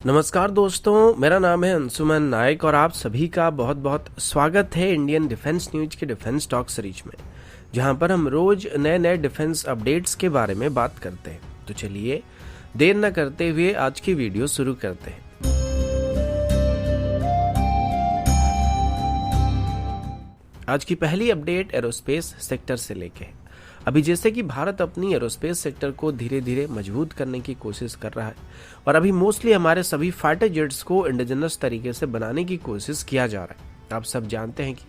नमस्कार दोस्तों, मेरा नाम है अंशुमन नायक और आप सभी का बहुत बहुत स्वागत है इंडियन डिफेंस न्यूज के डिफेंस टॉक सीरीज में, जहां पर हम रोज नए नए डिफेंस अपडेट्स के बारे में बात करते हैं। तो चलिए देर न करते हुए आज की वीडियो शुरू करते हैं। आज की पहली अपडेट एरोस्पेस सेक्टर से लेके है। अभी जैसे कि भारत अपनी एरोस्पेस सेक्टर को धीरे धीरे मजबूत करने की कोशिश कर रहा है और अभी मोस्टली हमारे सभी फाइटर जेट्स को इंडिजिनस तरीके से बनाने की कोशिश किया जा रहा है। आप सब जानते हैं कि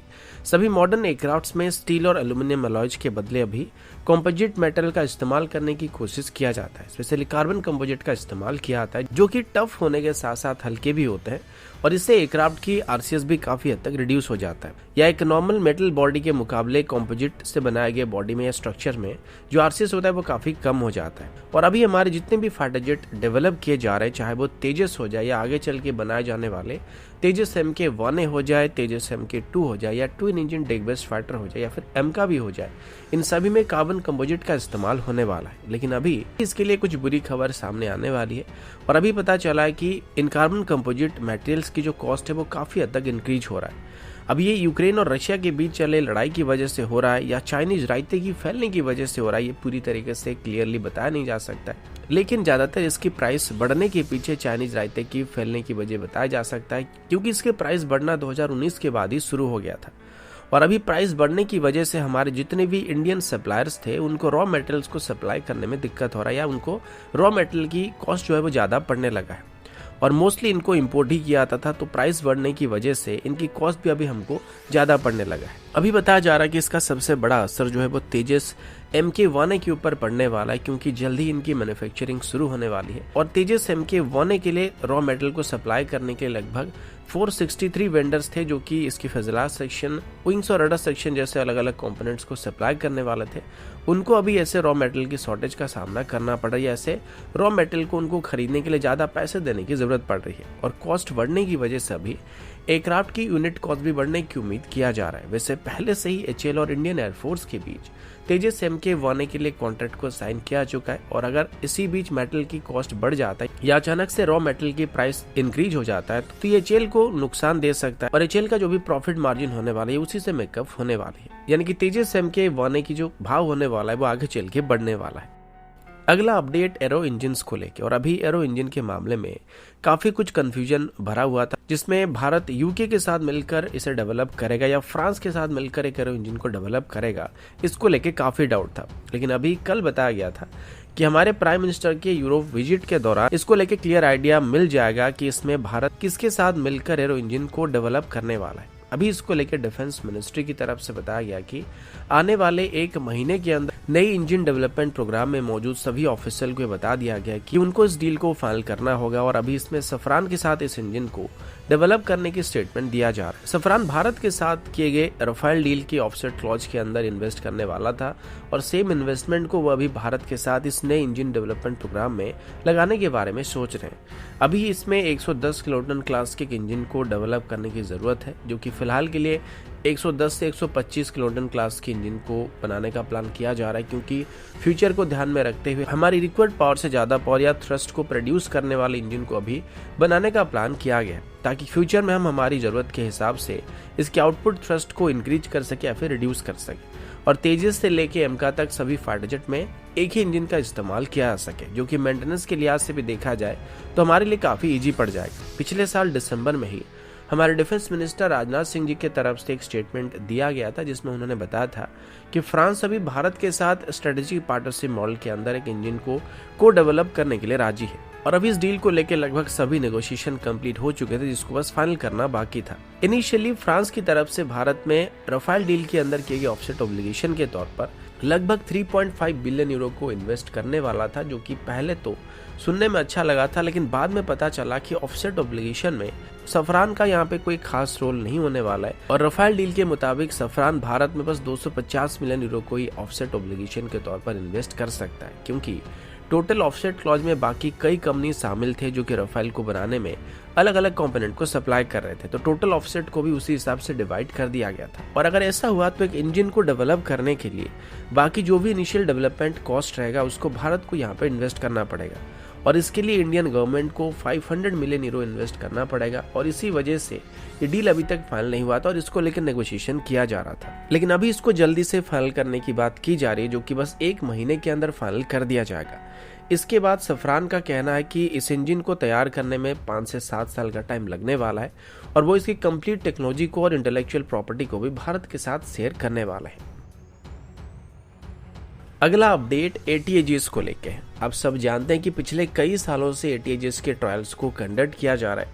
सभी मॉडर्न एयरक्राफ्ट्स में स्टील और एल्यूमिनियम अलॉयज के बदले अभी कंपोजिट मेटल का इस्तेमाल करने की कोशिश किया जाता है। स्पेशली कार्बन कंपोजिट का इस्तेमाल किया जाता है, जो कि टफ होने के साथ साथ हल्के भी होते हैं और इससे एयरक्राफ्ट की आरसीएस भी काफी हद तक रिड्यूस हो जाता है। या एक नॉर्मल मेटल बॉडी के मुकाबले कंपोजिट से बनाए गए बॉडी में या स्ट्रक्चर में जो आरसीएस होता है वो काफी कम हो जाता है। और अभी हमारे जितने भी फाइटर जेट डेवलप किए जा रहे हैं, चाहे वो तेजस हो जाए या आगे चल के बनाए जाने वाले तेजस MK-1A हो जाए, तेजस MK-2 हो जाए या twin engine deck based fighter हो जाए या फिर एमका भी हो जाए, इन सभी में कार्बन कंपोजिट का इस्तेमाल होने वाला है। लेकिन अभी इसके लिए कुछ बुरी खबर सामने आने वाली है और अभी पता चला है कि इन कार्बन कंपोजिट मटेरियल्स की जो कॉस्ट है वो काफी हद तक इंक्रीज हो रहा है। अब ये यूक्रेन और रशिया के बीच चले लड़ाई की वजह से हो रहा है या चाइनीज रायते की फैलने की वजह से हो रहा है, ये पूरी तरीके से क्लियरली बताया नहीं जा सकता है। लेकिन ज्यादातर इसकी प्राइस बढ़ने के पीछे चाइनीज रायते की फैलने की वजह बताया जा सकता है, क्योंकि इसके प्राइस बढ़ना 2019 के बाद ही शुरू हो गया था। और अभी प्राइस बढ़ने की वजह से हमारे जितने भी इंडियन सप्लायर्स थे उनको रॉ मटेरियल्स को सप्लाई करने में दिक्कत हो रहा है या उनको रॉ मटेरियल की कॉस्ट जो है वो ज्यादा पड़ने लगा है। और मोस्टली इनको इंपोर्ट ही किया जाता था, तो प्राइस बढ़ने की वजह से इनकी कॉस्ट भी अभी हमको ज्यादा पड़ने लगा है। अभी बताया जा रहा है कि इसका सबसे बड़ा असर जो है वो तेजस MK-1A के ऊपर पड़ने वाला है, क्योंकि जल्दी इनकी मैन्युफैक्चरिंग शुरू होने वाली है। और तेजस MK-1A के लिए रॉ मटेरियल को सप्लाई करने के लगभग 463 वेंडर्स थे, जो कि इसकी फजलात सेक्शन, विंग्स और रडर सेक्शन जैसे अलग अलग कंपोनेंट्स को सप्लाई करने वाले थे। उनको अभी ऐसे रॉ मटेरियल की शॉर्टेज का सामना करना पड़ रहा है। ऐसे रॉ मटेरियल को उनको खरीदने के लिए ज्यादा पैसे देने की जरूरत पड़ रही है और कॉस्ट बढ़ने की वजह से अभी एयरक्राफ्ट की यूनिट कॉस्ट भी बढ़ने की उम्मीद किया जा रहा है। वैसे पहले से ही HAL और इंडियन एयरफोर्स के बीच तेजस MK-1A के लिए कॉन्ट्रैक्ट को साइन किया चुका है और अगर इसी बीच मेटल की कॉस्ट बढ़ जाता है या अचानक से रॉ मेटल की प्राइस इंक्रीज हो जाता है तो ये HAL को नुकसान दे सकता है और HAL का जो भी प्रॉफिट मार्जिन होने वाला है उसी से मेकअप होने वाली है। यानी कि तेजस MK-1A की जो भाव होने वाला है वो आगे चल के बढ़ने वाला है। अगला अपडेट एरो इंजन को लेके, और अभी एरो इंजन के मामले में काफी कुछ कंफ्यूजन भरा हुआ था, जिसमें भारत UK के साथ मिलकर इसे डेवलप करेगा या फ्रांस के साथ मिलकर एक एरो इंजन को डेवलप करेगा, इसको लेके काफी डाउट था। लेकिन अभी कल बताया गया था कि हमारे प्राइम मिनिस्टर के यूरोप विजिट के दौरान इसको लेके क्लियर आइडिया मिल जाएगा कि इसमें भारत किसके साथ मिलकर एरो इंजन को डेवलप करने वाला है। अभी इसको लेकर डिफेंस मिनिस्ट्री की तरफ से बताया गया कि आने वाले 1 महीने के अंदर नई इंजन डेवलपमेंट प्रोग्राम में मौजूद सभी ऑफिसर को बता दिया गया कि उनको इस डील को फाइनल करना होगा और अभी इसमें सफरान के साथ इस इंजन को डेवलप करने की स्टेटमेंट दिया जा रहा है। सफरान भारत के साथ किए गए राफेल डील की ऑफसेट क्लॉज के अंदर इन्वेस्ट करने वाला था और सेम इन्वेस्टमेंट को वो अभी भारत के साथ इस नए इंजन डेवलपमेंट प्रोग्राम में लगाने के बारे में सोच रहे हैं। अभी इसमें 110 किलोटन क्लास के इंजन को डेवलप करने की जरूरत है, जो कि फिलहाल के लिए 110 से 125 किलोटन क्लास के इंजन को बनाने का प्लान किया जा रहा है, क्योंकि फ्यूचर को ध्यान में रखते हुए हमारी रिक्वायर्ड पावर से ज्यादा पावर या थ्रस्ट को प्रोड्यूस करने वाले इंजन को अभी बनाने का प्लान किया गया है, ताकि फ्यूचर में हम हमारी जरूरत के हिसाब से इसके आउटपुट थ्रस्ट को इंक्रीज कर सके या फिर रिड्यूस कर सके और तेजस से लेके एमका तक सभी फाइटर जेट में एक ही इंजन का इस्तेमाल किया जा सके, जो कि मेंटेनेंस के लिहाज से भी देखा जाए तो हमारे लिए काफी इजी पड़ जाएगा। पिछले साल दिसंबर में ही हमारे डिफेंस मिनिस्टर राजनाथ सिंह जी के तरफ से एक स्टेटमेंट दिया गया था, जिसमें उन्होंने बताया था कि फ्रांस अभी भारत के साथ स्ट्रेटेजिक पार्टनरशिप मॉडल के अंदर एक इंजन को डेवलप करने के लिए राजी है और अभी इस डील को लेकर लगभग सभी नेगोशिएशन कंप्लीट हो चुके थे, जिसको बस फाइनल करना बाकी था। इनिशियली फ्रांस की तरफ से भारत में राफेल डील के अंदर किए गए ऑफसेट ऑब्लिगेशन के तौर पर लगभग 3.5 बिलियन यूरो को इन्वेस्ट करने वाला था, जो कि पहले तो सुनने में अच्छा लगा था, लेकिन बाद में पता चला कि ऑफसेट ऑब्लिगेशन में सफरान का यहाँ पे कोई खास रोल नहीं होने वाला है और राफेल डील के मुताबिक सफरान भारत में बस 250 मिलियन यूरो को ही ऑफसेट ऑब्लिगेशन के तौर पर इन्वेस्ट कर सकता है, क्योंकि टोटल ऑफसेट क्लॉज में बाकी कई कंपनी शामिल थे जो कि राफेल को बनाने में अलग अलग कंपोनेंट को सप्लाई कर रहे थे, तो टोटल ऑफसेट को भी उसी हिसाब से डिवाइड कर दिया गया था। और अगर ऐसा हुआ तो एक इंजन को डेवलप करने के लिए बाकी जो भी इनिशियल डेवलपमेंट कॉस्ट रहेगा उसको भारत को यहाँ पे इन्वेस्ट करना पड़ेगा और इसके लिए इंडियन गवर्नमेंट को 500 मिलियन यूरो इन्वेस्ट करना पड़ेगा और इसी वजह से ये डील अभी तक फाइनल नहीं हुआ था और इसको लेकर नेगोशिएशन किया जा रहा था। लेकिन अभी इसको जल्दी से फाइनल करने की बात की जा रही है, जो कि बस 1 महीने के अंदर फाइनल कर दिया जाएगा। इसके बाद सफरान का कहना है कि इस इंजन को तैयार करने में 5 से 7 साल का टाइम लगने वाला है और वो इसकी कंप्लीट टेक्नोलॉजी को और इंटेलेक्चुअल प्रॉपर्टी को भी भारत के साथ शेयर करने वाला है। अगला अपडेट ATAGS को लेके है। आप सब जानते हैं कि पिछले कई सालों से ATAGS के ट्रायल्स को कंडक्ट किया जा रहा है,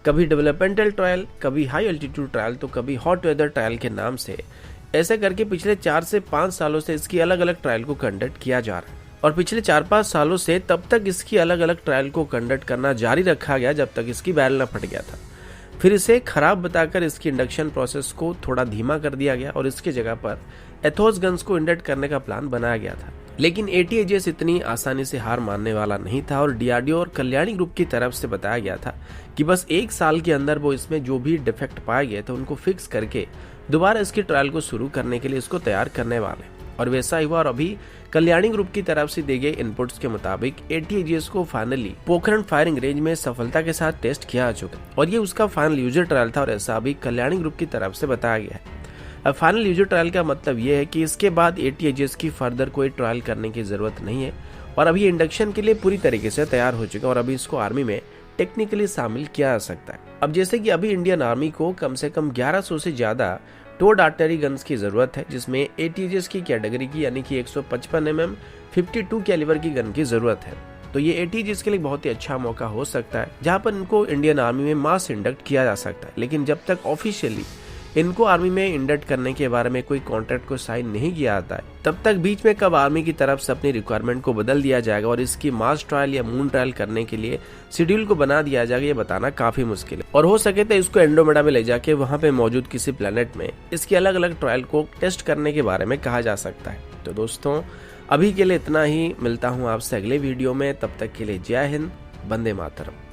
कभी डेवलपमेंटल ट्रायल, कभी हाई एल्टीट्यूड ट्रायल, तो कभी हॉट वेदर ट्रायल के नाम से। ऐसे करके पिछले 4 से 5 सालों से इसकी अलग अलग ट्रायल को कंडक्ट किया जा रहा है और पिछले 4-5 सालों से तब तक इसकी अलग अलग ट्रायल को कंडक्ट करना जारी रखा गया जब तक इसकी बैरल न फट गया था। फिर इसे खराब बताकर इसकी इंडक्शन प्रोसेस को थोड़ा धीमा कर दिया गया और इसकी जगह पर एथोस गन्स को इंडक्ट करने का प्लान बनाया गया था। लेकिन ATAGS इतनी आसानी से हार मानने वाला नहीं था और DRDO और कल्याणी ग्रुप की तरफ से बताया गया था कि बस 1 साल के अंदर वो इसमें जो भी डिफेक्ट पाए गए थे उनको फिक्स करके दोबारा इसकी ट्रायल को शुरू करने के लिए इसको तैयार करने वाले। और वैसा ही हुआ और अभी कल्याणी ग्रुप की तरफ से दिए गए इनपुट्स के मुताबिक ATAGS को फाइनली पोखरण फायरिंग रेंज में सफलता के साथ टेस्ट किया जा चुका और ये उसका फाइनल यूजर ट्रायल था और ऐसा अभी कल्याणी ग्रुप की तरफ से बताया गया है। अब फाइनल यूजर ट्रायल का मतलब ये है कि इसके बाद ATAGS की फर्दर कोई ट्रायल करने की जरूरत नहीं है और अभी इंडक्शन के लिए पूरी तरीके से तैयार हो चुका है और अभी इसको आर्मी में टेक्निकली शामिल किया जा सकता है। अब जैसे कि अभी इंडियन आर्मी को कम से कम 1100 से ज्यादा टोड आर्टरी गन्स की जरूरत है, जिसमें ATAGS की कैटेगरी की यानी कि 155 mm 52 कैलिबर की गन की जरूरत है। तो ये ATAGS के लिए बहुत ही अच्छा मौका हो सकता है जहां पर इनको इंडियन आर्मी में मास इंडक्ट किया जा सकता है। लेकिन जब तक ऑफिशियली इनको आर्मी में इंडक्ट करने के बारे में कोई कॉन्ट्रैक्ट को साइन नहीं किया जाता है, तब तक बीच में कब आर्मी की तरफ से अपनी रिक्वायरमेंट को बदल दिया जाएगा और इसकी मास ट्रायल या मून ट्रायल करने के लिए शेड्यूल को बना दिया जाएगा, ये बताना काफी मुश्किल है। और हो सके तो इसको एंड्रोमेडा में ले जाके वहां पे मौजूद किसी प्लेनेट में इसकी अलग अलग ट्रायल को टेस्ट करने के बारे में कहा जा सकता है। तो दोस्तों अभी के लिए इतना ही, मिलता हूँ आपसे अगले वीडियो में, तब तक के लिए जय हिंद, वंदे मातरम।